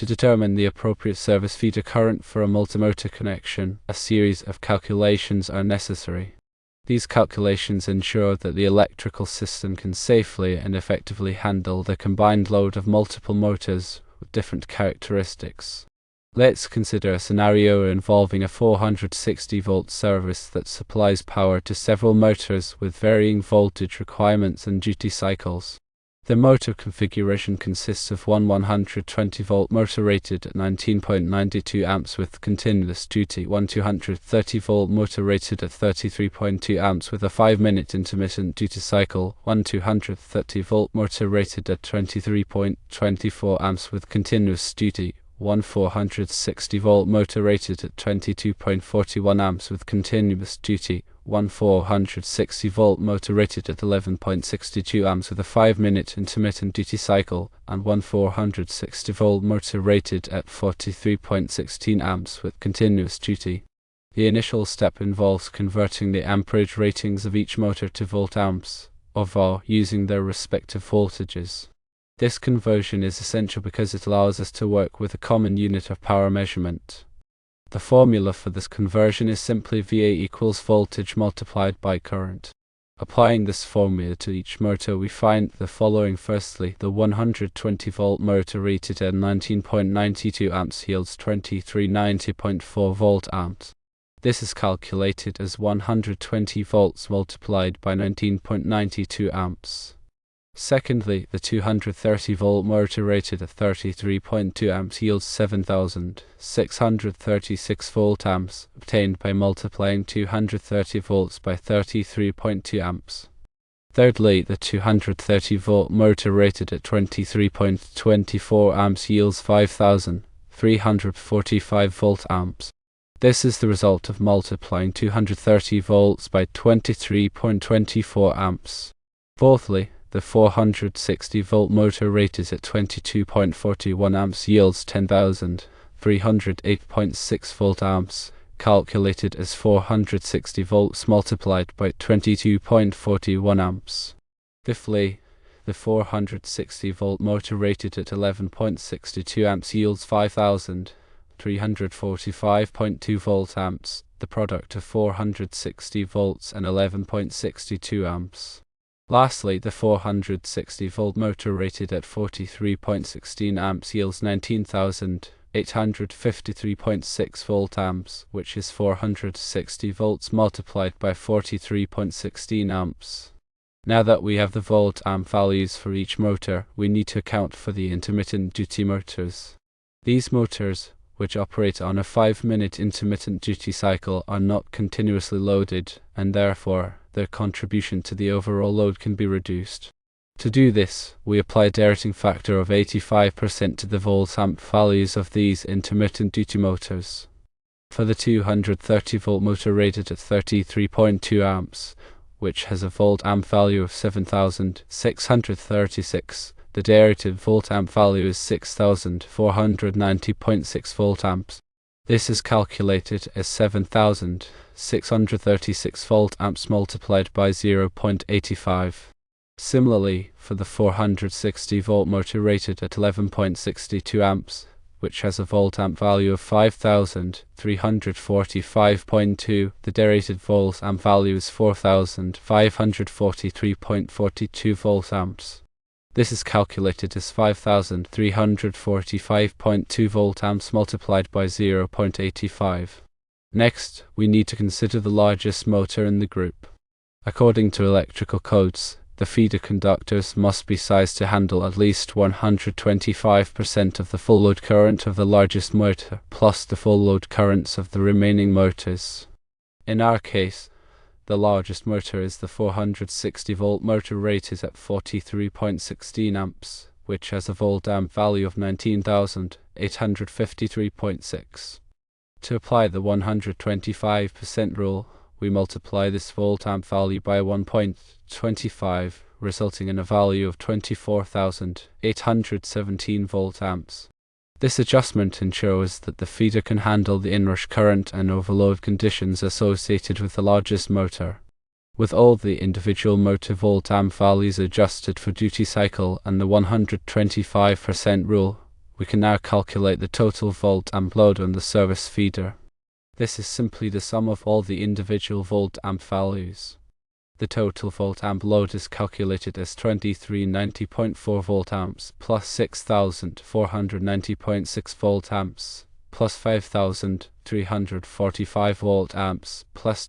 To determine the appropriate service feeder current for a multimotor connection, a series of calculations are necessary. These calculations ensure that the electrical system can safely and effectively handle the combined load of multiple motors with different characteristics. Let's consider a scenario involving a 460-volt service that supplies power to several motors with varying voltage requirements and duty cycles. The motor configuration consists of one 120-volt motor rated at 19.92 amps with continuous duty, one 230-volt motor rated at 33.2 amps with a 5-minute intermittent duty cycle, one 230-volt motor rated at 23.24 amps with continuous duty, one 460-volt motor rated at 22.41 amps with continuous duty, one 460-volt motor rated at 11.62 amps with a 5-minute intermittent duty cycle, and one 460-volt motor rated at 43.16 amps with continuous duty. The initial step involves converting the amperage ratings of each motor to volt amps, or VAR, using their respective voltages. This conversion is essential because it allows us to work with a common unit of power measurement. The formula for this conversion is simply VA equals voltage multiplied by current. Applying this formula to each motor, we find the following. Firstly, the 120-volt motor rated at 19.92 amps yields 2390.4 volt amps. This is calculated as 120 volts multiplied by 19.92 amps. Secondly, the 230-volt motor rated at 33.2 amps yields 7,636 volt amps, obtained by multiplying 230 volts by 33.2 amps. Thirdly, the 230-volt motor rated at 23.24 amps yields 5,345 volt amps. This is the result of multiplying 230 volts by 23.24 amps. Fourthly, the 460-volt motor rated at 22.41 amps yields 10,308.6 volt amps, calculated as 460 volts multiplied by 22.41 amps. Fifthly, the 460-volt motor rated at 11.62 amps yields 5,345.2 volt amps, the product of 460 volts and 11.62 amps. Lastly, the 460-volt motor rated at 43.16 amps yields 19,853.6 volt amps, which is 460 volts multiplied by 43.16 amps. Now that we have the volt amp values for each motor, we need to account for the intermittent duty motors. These motors, which operate on a 5-minute intermittent duty cycle, are not continuously loaded, and therefore their contribution to the overall load can be reduced. To do this, we apply a derating factor of 85% to the volt amp values of these intermittent duty motors. For the 230-volt motor rated at 33.2 amps, which has a volt amp value of 7,636, the derated volt amp value is 6,490.6 volt amps. This is calculated as 7,636 volt amps multiplied by 0.85. Similarly, for the 460-volt motor rated at 11.62 amps, which has a volt amp value of 5,345.2, the derated volt amp value is 4,543.42 volt amps. This is calculated as 5,345.2 volt amps multiplied by 0.85. Next, we need to consider the largest motor in the group. According to electrical codes, the feeder conductors must be sized to handle at least 125% of the full load current of the largest motor, plus the full load currents of the remaining motors. In our case, the largest motor is the 460-volt motor rated at 43.16 amps, which has a volt amp value of 19,853.6. To apply the 125% rule, we multiply this volt amp value by 1.25, resulting in a value of 24,817 volt amps. This adjustment ensures that the feeder can handle the inrush current and overload conditions associated with the largest motor. With all the individual motor volt amp values adjusted for duty cycle and the 125% rule, We can now calculate the total volt-amp load on the service feeder. This is simply the sum of all the individual volt-amp values. The total volt-amp load is calculated as 2390.4 volt-amps plus 6490.6 volt-amps plus 5345 volt-amps plus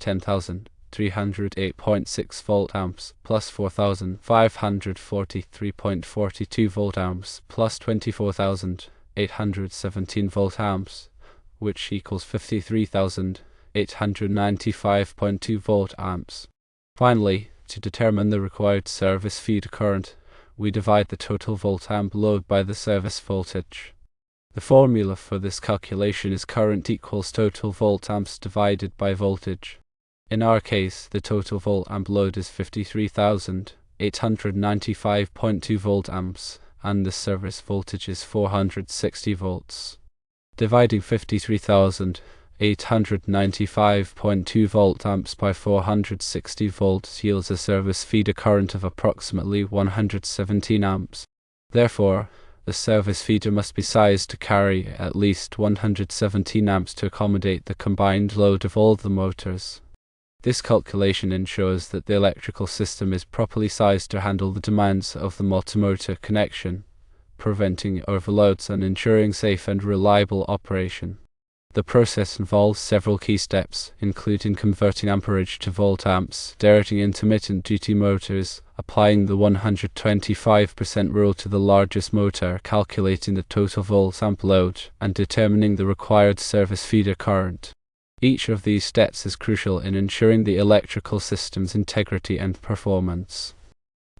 10308.6 volt-amps plus 4543.42 volt-amps plus 24817 volt-amps, which equals 53,895.2 volt-amps. Finally, to determine the required service feeder current, we divide the total volt-amp load by the service voltage. The formula for this calculation is current equals total volt-amps divided by voltage. In our case, the total volt-amp load is 53,895.2 volt-amps, and the service voltage is 460 volts. Dividing 53,895.2 volt-amps by 460 volts yields a service feeder current of approximately 117 amps. Therefore, the service feeder must be sized to carry at least 117 amps to accommodate the combined load of all the motors. This calculation ensures that the electrical system is properly sized to handle the demands of the multimotor connection, preventing overloads and ensuring safe and reliable operation. The process involves several key steps, including converting amperage to volt-amps, derating intermittent duty motors, applying the 125% rule to the largest motor, calculating the total volt-amp load, and determining the required service feeder current. Each of these steps is crucial in ensuring the electrical system's integrity and performance.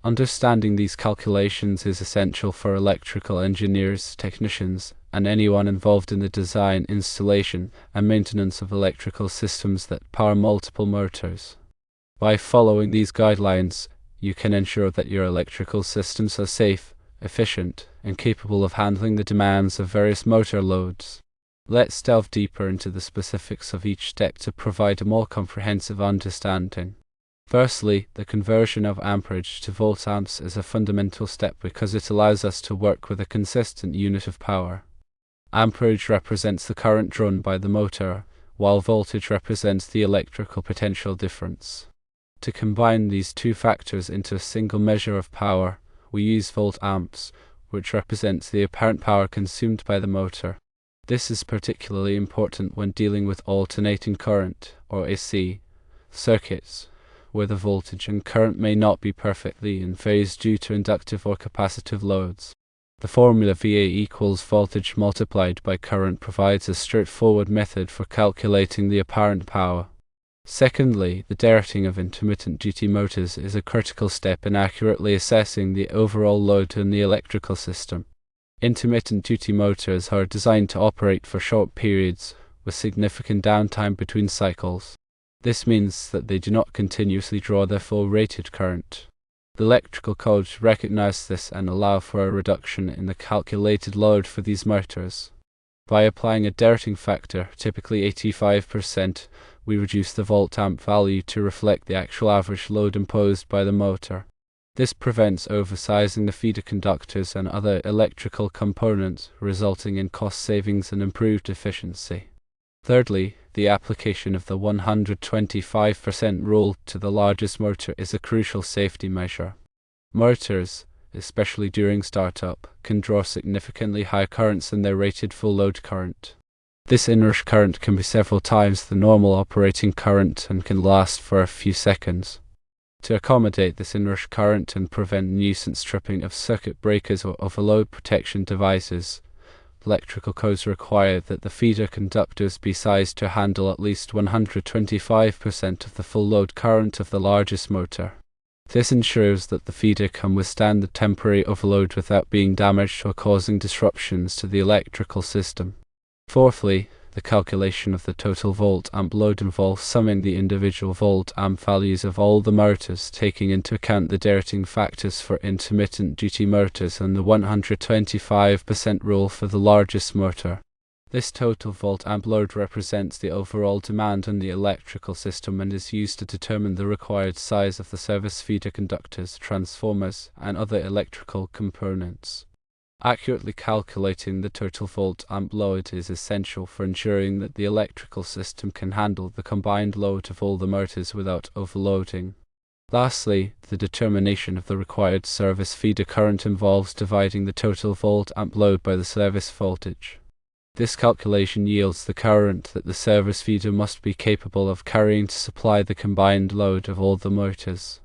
Understanding these calculations is essential for electrical engineers, technicians, and anyone involved in the design, installation, and maintenance of electrical systems that power multiple motors. By following these guidelines, you can ensure that your electrical systems are safe, efficient, and capable of handling the demands of various motor loads. Let's delve deeper into the specifics of each step to provide a more comprehensive understanding. Firstly, the conversion of amperage to volt-amps is a fundamental step because it allows us to work with a consistent unit of power. Amperage represents the current drawn by the motor, while voltage represents the electrical potential difference. To combine these two factors into a single measure of power, we use volt-amps, which represents the apparent power consumed by the motor. This is particularly important when dealing with alternating current, or AC, circuits, where the voltage and current may not be perfectly in phase due to inductive or capacitive loads. The formula VA equals voltage multiplied by current provides a straightforward method for calculating the apparent power. Secondly, the derating of intermittent duty motors is a critical step in accurately assessing the overall load in the electrical system. Intermittent duty motors are designed to operate for short periods, with significant downtime between cycles. This means that they do not continuously draw their full rated current. The electrical codes recognize this and allow for a reduction in the calculated load for these motors. By applying a derating factor, typically 85%, we reduce the volt-amp value to reflect the actual average load imposed by the motor. This prevents oversizing the feeder conductors and other electrical components, resulting in cost savings and improved efficiency. Thirdly, the application of the 125% rule to the largest motor is a crucial safety measure. Motors, especially during startup, can draw significantly higher currents than their rated full load current. This inrush current can be several times the normal operating current and can last for a few seconds. To accommodate this inrush current and prevent nuisance tripping of circuit breakers or overload protection devices, electrical codes require that the feeder conductors be sized to handle at least 125% of the full load current of the largest motor. This ensures that the feeder can withstand the temporary overload without being damaged or causing disruptions to the electrical system. Fourthly, the calculation of the total volt-amp load involves summing the individual volt-amp values of all the motors, taking into account the derating factors for intermittent duty motors and the 125% rule for the largest motor. This total volt-amp load represents the overall demand on the electrical system and is used to determine the required size of the service feeder conductors, transformers, and other electrical components. Accurately calculating the total volt-amp load is essential for ensuring that the electrical system can handle the combined load of all the motors without overloading. Lastly, the determination of the required service feeder current involves dividing the total volt-amp load by the service voltage. This calculation yields the current that the service feeder must be capable of carrying to supply the combined load of all the motors.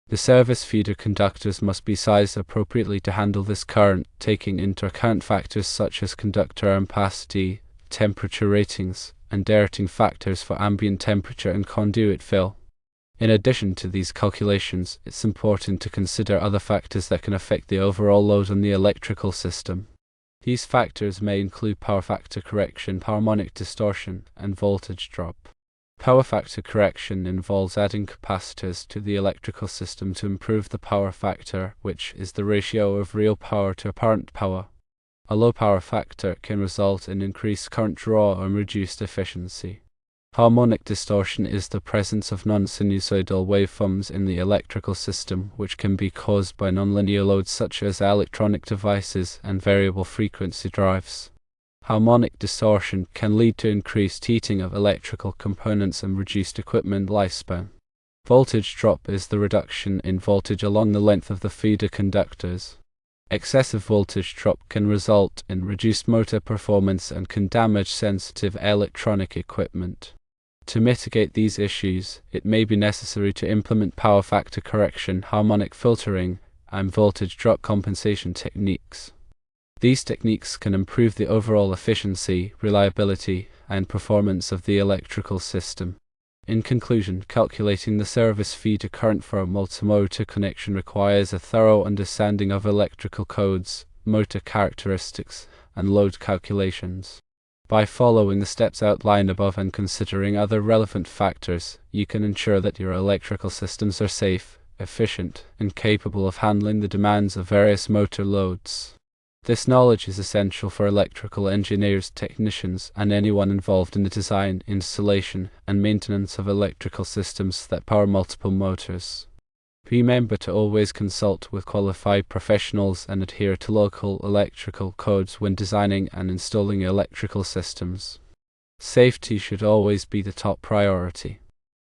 The service feeder conductors must be sized appropriately to handle this current, taking into account factors such as conductor ampacity, temperature ratings, and derating factors for ambient temperature and conduit fill. In addition to these calculations, it's important to consider other factors that can affect the overall load on the electrical system. These factors may include power factor correction, harmonic distortion, and voltage drop. Power factor correction involves adding capacitors to the electrical system to improve the power factor, which is the ratio of real power to apparent power. A low power factor can result in increased current draw and reduced efficiency. Harmonic distortion is the presence of non-sinusoidal waveforms in the electrical system, which can be caused by nonlinear loads such as electronic devices and variable frequency drives. Harmonic distortion can lead to increased heating of electrical components and reduced equipment lifespan. Voltage drop is the reduction in voltage along the length of the feeder conductors. Excessive voltage drop can result in reduced motor performance and can damage sensitive electronic equipment. To mitigate these issues, it may be necessary to implement power factor correction, harmonic filtering, and voltage drop compensation techniques. These techniques can improve the overall efficiency, reliability, and performance of the electrical system. In conclusion, calculating the service feeder current for a multimotor connection requires a thorough understanding of electrical codes, motor characteristics, and load calculations. By following the steps outlined above and considering other relevant factors, you can ensure that your electrical systems are safe, efficient, and capable of handling the demands of various motor loads. This knowledge is essential for electrical engineers, technicians, and anyone involved in the design, installation, and maintenance of electrical systems that power multiple motors. Remember to always consult with qualified professionals and adhere to local electrical codes when designing and installing electrical systems. Safety should always be the top priority.